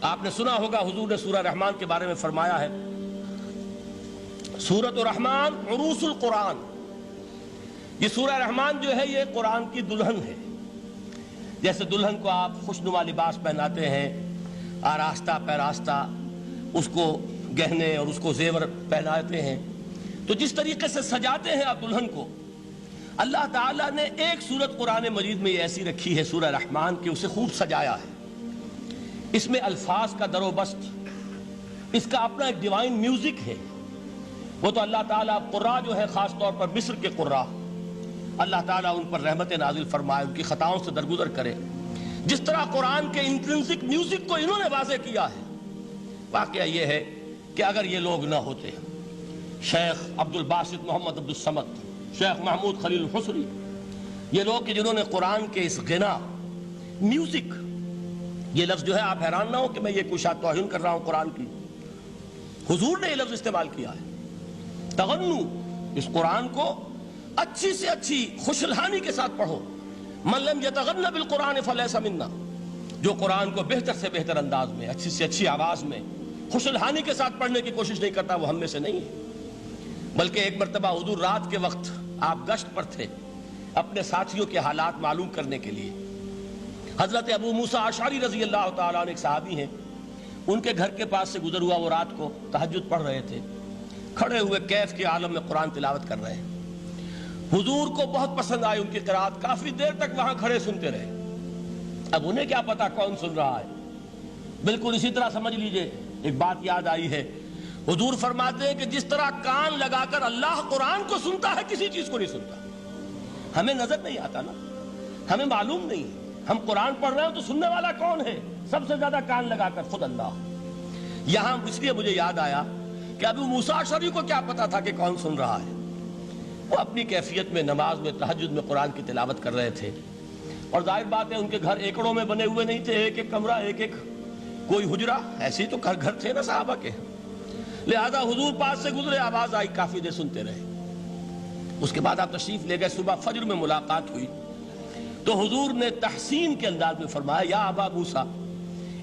آپ نے سنا ہوگا حضور نے سورہ رحمان کے بارے میں فرمایا ہے، سورۃ الرحمان عروس القرآن، یہ سورہ رحمان جو ہے یہ قرآن کی دلہن ہے۔ جیسے دلہن کو آپ خوشنما لباس پہناتے ہیں، آراستہ پیراستہ اس کو گہنے اور اس کو زیور پہناتے ہیں، تو جس طریقے سے سجاتے ہیں آپ دلہن کو، اللہ تعالیٰ نے ایک سورت قرآن مجید میں یہ ایسی رکھی ہے سورہ رحمان کہ اسے خوب سجایا ہے۔ اس میں الفاظ کا در و بست، اس کا اپنا ایک ڈیوائن میوزک ہے۔ وہ تو اللہ تعالیٰ قراء جو ہے خاص طور پر مصر کے قراء، اللہ تعالیٰ ان پر رحمت نازل فرمائے، ان کی خطاؤں سے درگزر کرے۔ جس طرح قرآن کے انٹرنسک میوزک کو انہوں نے واضح کیا ہے۔ واقعہ یہ ہے کہ اگر یہ لوگ نہ ہوتے، شیخ عبد الباسط محمد عبد الصمد، شیخ محمود خلیل الحصری، یہ لوگ کہ جنہوں نے قرآن کے اس غنا میوزک، یہ لفظ جو ہے آپ حیران نہ ہو کہ میں یہ کوئی شاید توہین کر رہا ہوں قرآن کی، حضور نے یہ لفظ استعمال کیا ہے، تغنو، اس قرآن کو اچھی سے اچھی خوشلحانی کے ساتھ پڑھو۔ من لم یتغن بالقرآن فلیس منا، جو قرآن کو بہتر سے بہتر انداز میں، اچھی سے اچھی آواز میں، خوشلحانی کے ساتھ پڑھنے کی کوشش نہیں کرتا، وہ ہم میں سے نہیں ہے۔ بلکہ ایک مرتبہ حضور رات کے وقت آپ گشت پر تھے اپنے ساتھیوں کے حالات معلوم کرنے کے لیے۔ حضرت ابو موسیٰ اشعری رضی اللہ تعالیٰ عنہ ایک صحابی ہیں، ان کے گھر کے پاس سے گزر ہوا، وہ رات کو تہجد پڑھ رہے تھے، کھڑے ہوئے کیف کے عالم میں قرآن تلاوت کر رہے ہیں۔ حضور کو بہت پسند آئی ان کی قرات، کافی دیر تک وہاں کھڑے سنتے رہے۔ اب انہیں کیا پتا کون سن رہا ہے۔ بالکل اسی طرح سمجھ لیجئے، ایک بات یاد آئی ہے، حضور فرماتے ہیں کہ جس طرح کان لگا کر اللہ قرآن کو سنتا ہے، کسی چیز کو نہیں سنتا۔ ہمیں نظر نہیں آتا نا، ہمیں معلوم نہیں ہے، ہم قرآن پڑھ رہے ہیں تو سننے والا کون ہے؟ سب سے زیادہ کان لگا کر خود اللہ۔ یہاں اس لیے مجھے یاد آیا کہ ابو موسیٰ اشعری کو کیا پتا تھا کہ کون سن رہا ہے۔ وہ اپنی کیفیت میں نماز میں تہجد میں قرآن کی تلاوت کر رہے تھے، اور ظاہر بات ہے ان کے گھر ایکڑوں میں بنے ہوئے نہیں تھے، ایک ایک کمرہ، ایک ایک کوئی حجرہ، ایسے ہی تو گھر تھے نا صحابہ کے۔ لہذا حضور پاس سے گزرے، آواز آئی، کافی دیر سنتے رہے۔ اس کے بعد آپ تشریف لے گئے، صبح فجر میں ملاقات ہوئی تو حضور نے تحسین کے انداز میں فرمایا، یا ابا موسیٰ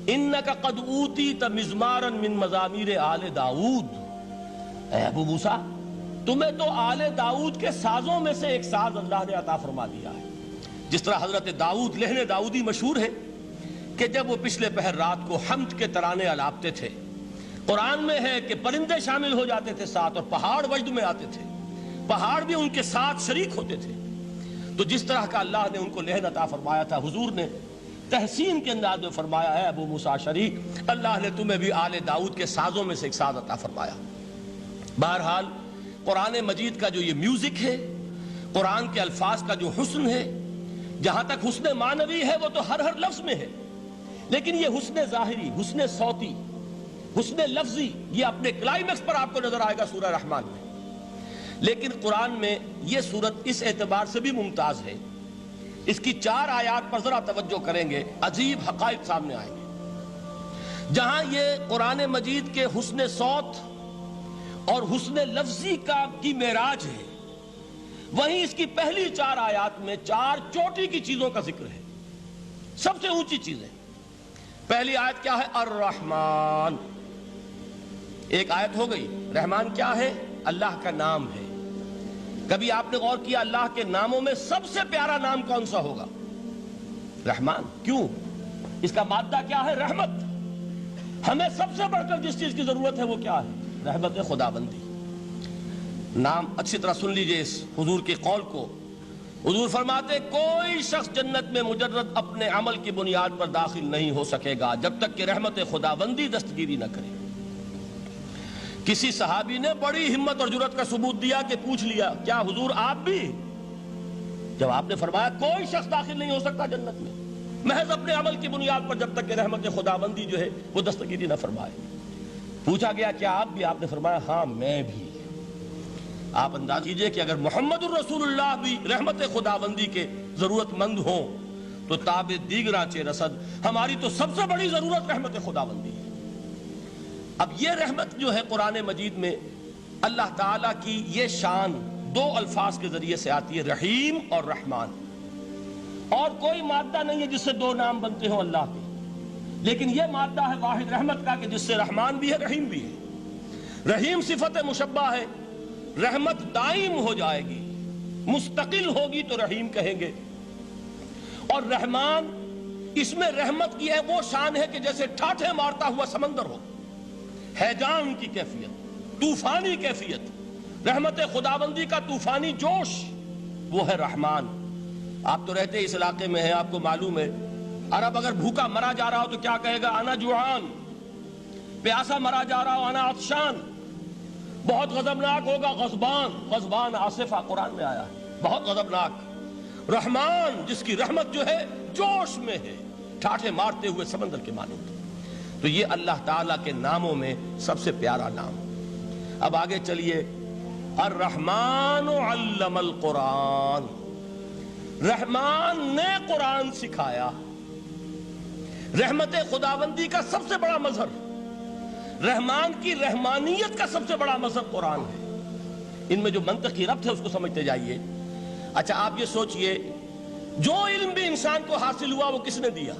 انک قد اوتیت مزمارا من مزامیر آل داؤد، اے ابو موسیٰ تمہیں تو آل داؤد کے سازوں میں سے ایک ساز اللہ نے عطا فرما دیا ہے۔ جس طرح حضرت داؤد، لہن داؤدی مشہور ہے کہ جب وہ پچھلے پہر رات کو حمد کے ترانے الاپتے تھے، قرآن میں ہے کہ پرندے شامل ہو جاتے تھے ساتھ، اور پہاڑ وجد میں آتے تھے، پہاڑ بھی ان کے ساتھ شریک ہوتے تھے۔ تو جس طرح کا اللہ نے ان کو لہن عطا فرمایا تھا، حضور نے تحسین کے انداز میں فرمایا ہے ابو موسیٰ اشعری، اللہ نے تمہیں بھی آل داؤد کے سازوں میں سے ایک ساز عطا فرمایا۔ بہرحال قرآن مجید کا جو یہ میوزک ہے، قرآن کے الفاظ کا جو حسن ہے، جہاں تک حسن معنوی ہے وہ تو ہر لفظ میں ہے، لیکن یہ حسن ظاہری، حسن صوتی، حسن لفظی، یہ اپنے کلائمیکس پر آپ کو نظر آئے گا سورہ رحمان میں۔ لیکن قرآن میں یہ سورت اس اعتبار سے بھی ممتاز ہے، اس کی 4 آیات پر ذرا توجہ کریں گے، عجیب حقائق سامنے آئیں گے۔ جہاں یہ قرآن مجید کے حسن صوت اور حسن لفظی کی معراج ہے، وہیں اس کی پہلی 4 آیات میں 4 چوٹی کی چیزوں کا ذکر ہے، سب سے اونچی چیزیں۔ پہلی آیت کیا ہے؟ الرحمن، ایک آیت ہو گئی۔ رحمان کیا ہے؟ اللہ کا نام ہے۔ کبھی آپ نے غور کیا اللہ کے ناموں میں سب سے پیارا نام کون سا ہوگا؟ رحمان۔ کیوں؟ اس کا مادہ کیا ہے؟ رحمت۔ ہمیں سب سے بڑھ کر جس چیز کی ضرورت ہے وہ کیا ہے؟ رحمت خداوندی۔ نام اچھی طرح سن لیجئے اس حضور کے قول کو۔ حضور فرماتے کوئی شخص جنت میں مجرد اپنے عمل کی بنیاد پر داخل نہیں ہو سکے گا جب تک کہ رحمت خداوندی دستگیری نہ کرے۔ کسی صحابی نے بڑی ہمت اور جرأت کا ثبوت دیا کہ پوچھ لیا، کیا حضور آپ بھی؟ جب آپ نے فرمایا کوئی شخص داخل نہیں ہو سکتا جنت میں محض اپنے عمل کی بنیاد پر جب تک کہ رحمت خداوندی جو ہے وہ دستگیری نہ فرمائے۔ پوچھا گیا کیا آپ بھی؟ آپ نے فرمایا ہاں میں بھی۔ آپ انداز کیجئے کہ اگر محمد الرسول اللہ بھی رحمت خداوندی کے ضرورت مند ہوں تو تاب دیگراں چے رسد، ہماری تو سب سے بڑی ضرورت رحمت خداوندی ہے۔ اب یہ رحمت جو ہے قرآن مجید میں اللہ تعالیٰ کی یہ شان 2 الفاظ کے ذریعے سے آتی ہے، رحیم اور رحمان، اور کوئی مادہ نہیں ہے جس سے 2 نام بنتے ہوں اللہ کے، لیکن یہ مادہ ہے واحد رحمت کا کہ جس سے رحمان بھی ہے رحیم بھی ہے۔ رحیم صفت مشبہ ہے، رحمت دائم ہو جائے گی، مستقل ہوگی تو رحیم کہیں گے، اور رحمان اس میں رحمت کی ہے وہ شان ہے کہ جیسے ٹھاٹھے مارتا ہوا سمندر ہو، ہیجان کی کیفیت، طوفانی کیفیت، رحمت خداوندی کا طوفانی جوش، وہ ہے رحمان۔ آپ تو رہتے اس علاقے میں ہیں، آپ کو معلوم ہے عرب اگر بھوکا مرا جا رہا ہو تو کیا کہے گا؟ انا جوعان۔ پیاسا مرا جا رہا ہو انا عطشان۔ بہت غضبناک ہوگا غضبان، غضبان آصفہ قرآن میں آیا ہے، بہت غضبناک۔ رحمان جس کی رحمت جو ہے جوش میں ہے، ٹھاٹھے مارتے ہوئے سمندر کے مانند۔ تو یہ اللہ تعالیٰ کے ناموں میں سب سے پیارا نام۔ اب آگے چلیے، الرحمن علم القرآن، رحمان نے قرآن سکھایا۔ رحمت خداوندی کا سب سے بڑا مظہر، رحمان کی رحمانیت کا سب سے بڑا مظہر قرآن ہے۔ ان میں جو منطقی ربط ہے اس کو سمجھتے جائیے۔ اچھا آپ یہ سوچئے، جو علم بھی انسان کو حاصل ہوا وہ کس نے دیا؟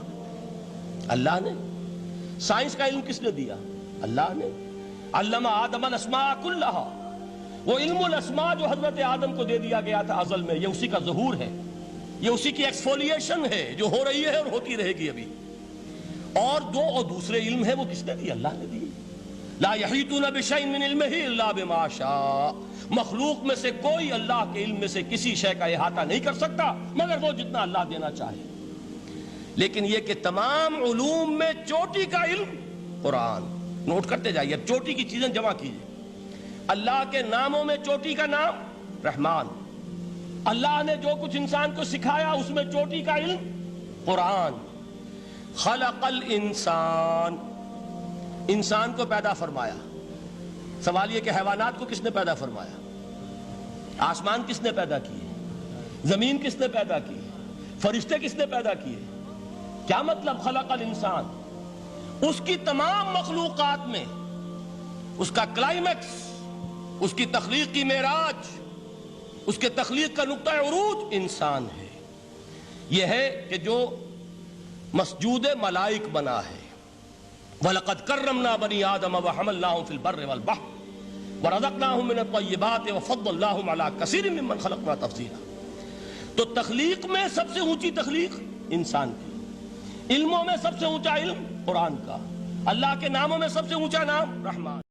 اللہ نے۔ سائنس کا علم کس نے دیا؟ اللہ نے۔ علم آدم الاسماء کلہا، وہ علم الاسماء جو حضرت آدم کو دے دیا گیا تھا ازل میں، یہ اسی کا ظہور ہے، یہ اسی کی ایکسفولیشن ہے جو ہو رہی ہے اور ہوتی رہے گی ابھی۔ اور دوسرے علم ہے وہ کس نے دی؟ اللہ نے دی۔ لا یحیطون بشیء من علمہ الا بما شاء، مخلوق میں سے کوئی اللہ کے علم میں سے کسی شے کا احاطہ نہیں کر سکتا مگر وہ جتنا اللہ دینا چاہے۔ لیکن یہ کہ تمام علوم میں چوٹی کا علم قرآن۔ نوٹ کرتے جائیے، اب چوٹی کی چیزیں جمع کیجیے۔ اللہ کے ناموں میں چوٹی کا نام رحمان، اللہ نے جو کچھ انسان کو سکھایا اس میں چوٹی کا علم قرآن۔ خلق الانسان، انسان کو پیدا فرمایا۔ سوال یہ کہ حیوانات کو کس نے پیدا فرمایا؟ آسمان کس نے پیدا کیے؟ زمین کس نے پیدا کی؟ فرشتے کس نے پیدا کیے؟ کیا مطلب خلق الانسان؟ اس کی تمام مخلوقات میں اس کا کلائمیکس، اس کی تخلیق کی معراج، اس کے تخلیق کا نقطہ عروج انسان ہے۔ یہ ہے کہ جو مسجود ملائک بنا ہے۔ وَلَقَدْ كَرَّمْنَا بَنِي آدَمَ وَحَمَلْنَاهُمْ فِي الْبَرِّ وَالْبَحْرِ وَرَزَقْنَاهُمْ مِنَ الطَّيِّبَاتِ وَفَضَّلْنَاهُمْ عَلَى كَثِيرٍ مِّمَّنْ خَلَقْنَا تَفْضِيلًا۔ تو تخلیق میں سب سے اونچی تخلیق انسان کی، علموں میں سب سے اونچا علم قرآن کا، اللہ کے ناموں میں سب سے اونچا نام رحمان۔